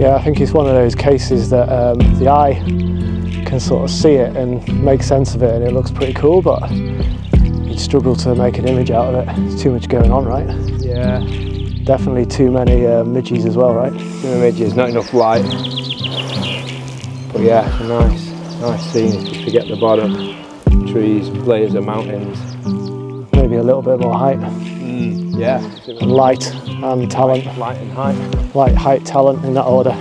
Yeah, I think it's one of those cases that the eye can sort of see it and make sense of it, and it looks pretty cool, but you'd struggle to make an image out of it. There's too much going on, right? Yeah. Definitely too many midges as well, right? Too many midges, not enough light. But yeah, it's a nice scene. Just to get the bottom, trees, layers of mountains. Maybe a little bit more height. Yeah. Light and talent. Light and height. Light, height, talent, in that order.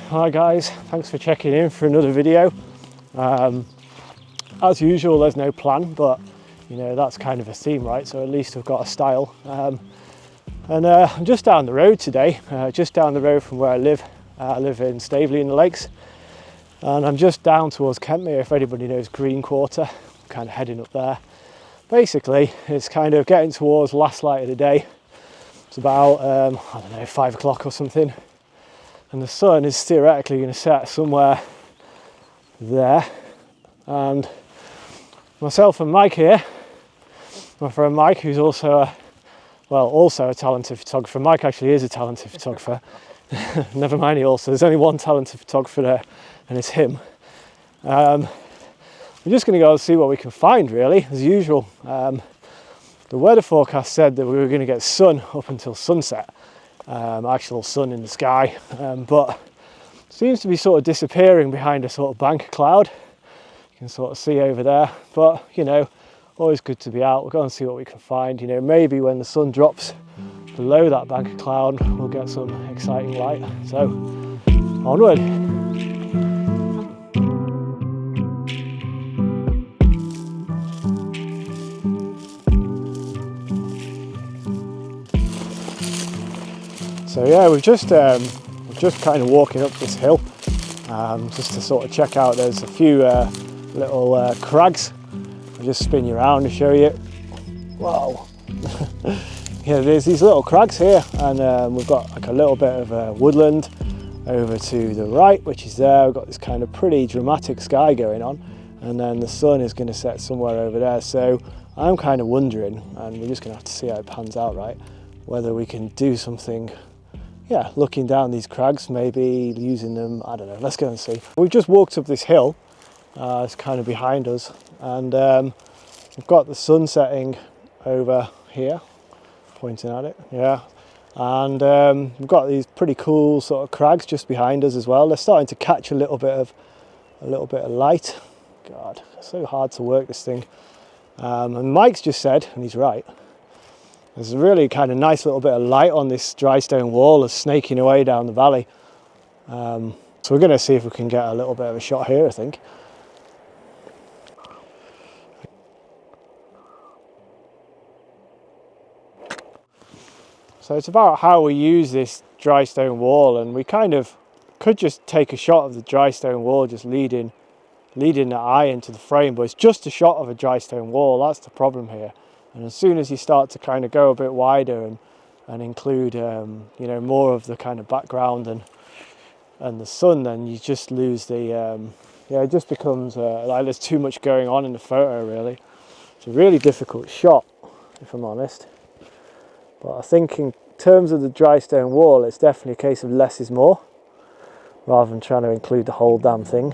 Hi guys, thanks for checking in for another video. As usual, there's no plan, but you know, that's kind of a theme, right? So at least I've got a style. I'm just down the road today, just down the road from where I live. I live in Staveley in the Lakes, and I'm just down towards Kentmere, if anybody knows Green Quarter. I'm kind of heading up there. Basically, it's kind of getting towards last light of the day. It's about, I don't know, 5 o'clock or something. And the sun is theoretically going to set somewhere there. And myself and Mike here, my friend Mike, who's also a talented photographer. Mike actually is a talented photographer. Never mind, there's only one talented photographer there, and it's him. We're just going to go and see what we can find, really, as usual. The weather forecast said that we were going to get sun up until sunset. Actual sun in the sky, but seems to be sort of disappearing behind a sort of bank of cloud. You can sort of see over there, but you know, always good to be out. We'll go and see what we can find. You know, maybe when the sun drops below that bank of cloud, we'll get some exciting light. So onward. So yeah, we're just kind of walking up this hill, just to sort of check out. There's a few little crags. I'll just spin you around to show you. Wow. Yeah, there's these little crags here, and we've got like a little bit of woodland over to the right, which is there. We've got this kind of pretty dramatic sky going on, and then the sun is going to set somewhere over there. So I'm kind of wondering, and we're just going to have to see how it pans out, right? Whether we can do something. Yeah, looking down these crags, maybe using them, I don't know, let's go and see. We've just walked up this hill, it's kind of behind us, and we've got the sun setting over here, pointing at it, yeah. And we've got these pretty cool sort of crags just behind us as well. They're starting to catch a little bit of light. God, it's so hard to work this thing. And Mike's just said, and he's right, there's a really kind of nice little bit of light on this dry stone wall that's snaking away down the valley. So we're going to see if we can get a little bit of a shot here, I think. So it's about how we use this dry stone wall, and we kind of could just take a shot of the dry stone wall just leading the eye into the frame, but it's just a shot of a dry stone wall. That's the problem here. And as soon as you start to kind of go a bit wider and include, you know, more of the kind of background and the sun, then you just lose the, yeah, it just becomes like there's too much going on in the photo, really. It's a really difficult shot, if I'm honest. But I think in terms of the dry stone wall, it's definitely a case of less is more, rather than trying to include the whole damn thing.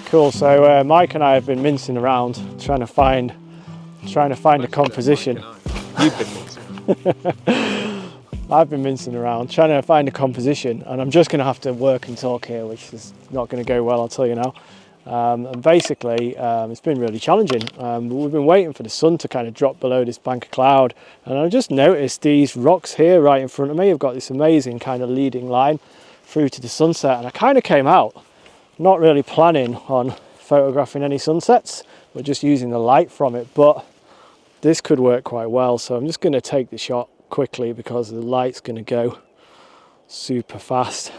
Cool, so Mike and I have been mincing around trying to find trying to find a composition. You've been mincing. I've been mincing around, trying to find a composition, and I'm just going to have to work and talk here, which is not going to go well, I'll tell you now. And basically, it's been really challenging. We've been waiting for the sun to kind of drop below this bank of cloud, and I've just noticed these rocks here right in front of me have got this amazing kind of leading line through to the sunset, and I kind of came out not really planning on photographing any sunsets, but just using the light from it, but this could work quite well, so I'm just going to take the shot quickly because the light's going to go super fast.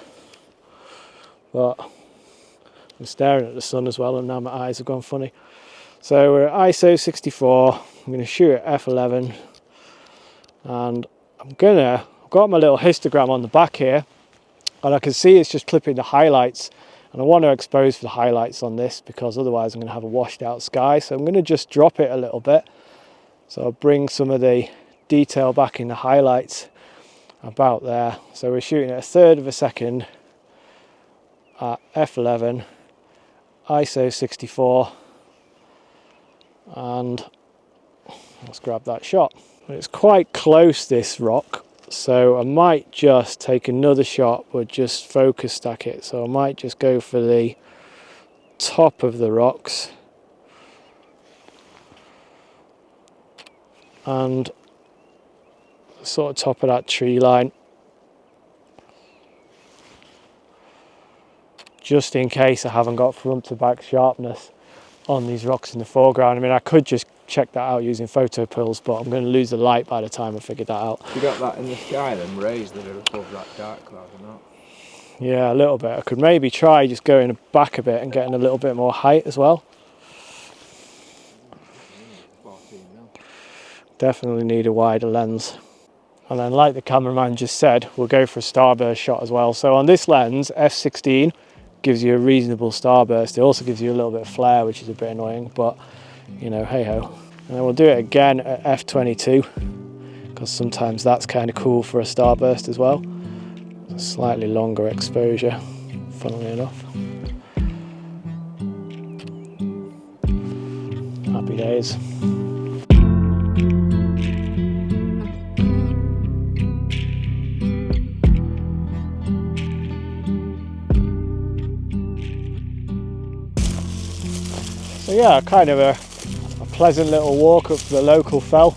But I'm staring at the sun as well, and now my eyes have gone funny. So we're at ISO 64. I'm going to shoot at f11, and I've got my little histogram on the back here, and I can see it's just clipping the highlights, and I want to expose for the highlights on this because otherwise I'm going to have a washed out sky. So I'm going to just drop it a little bit, so I'll bring some of the detail back in the highlights about there. So we're shooting at 1/3 of a second at f11, ISO 64, and let's grab that shot. It's quite close, this rock, so I might just take another shot but just focus stack it. So I might just go for the top of the rocks and sort of top of that tree line, just in case I haven't got front to back sharpness on these rocks in the foreground. I mean, I could just check that out using photo pills, but I'm going to lose the light by the time I figure that out. You got that in the sky, them rays that are above that dark cloud or not? Yeah, a little bit. I could maybe try just going back a bit and getting a little bit more height as well. Definitely need a wider lens. And then, like the cameraman just said, we'll go for a starburst shot as well. So on this lens, f16 gives you a reasonable starburst. It also gives you a little bit of flare, which is a bit annoying, but you know, hey ho. And then we'll do it again at f22 because sometimes that's kind of cool for a starburst as well. A slightly longer exposure, funnily enough. Happy days. So yeah, kind of a pleasant little walk up to the local fell.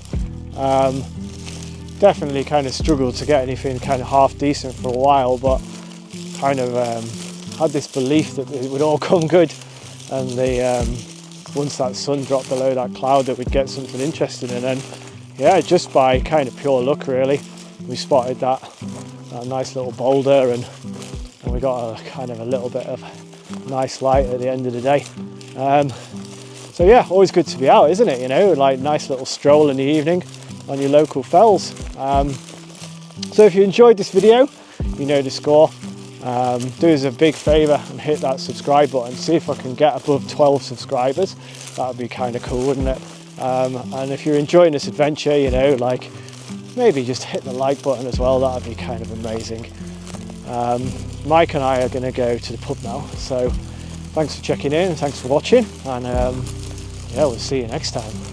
Definitely kind of struggled to get anything kind of half decent for a while, but kind of had this belief that it would all come good, and once that sun dropped below that cloud that we'd get something interesting. And then yeah, just by kind of pure luck really, we spotted that nice little boulder, and we got a kind of a little bit of nice light at the end of the day. So yeah, always good to be out, isn't it? You know, like nice little stroll in the evening on your local fells. So if you enjoyed this video, you know the score. Do us a big favour and hit that subscribe button. See if I can get above 12 subscribers. That would be kind of cool, wouldn't it? And if you're enjoying this adventure, you know, like maybe just hit the like button as well. That would be kind of amazing. Mike and I are going to go to the pub now. So thanks for checking in and thanks for watching. And yeah, we'll see you next time.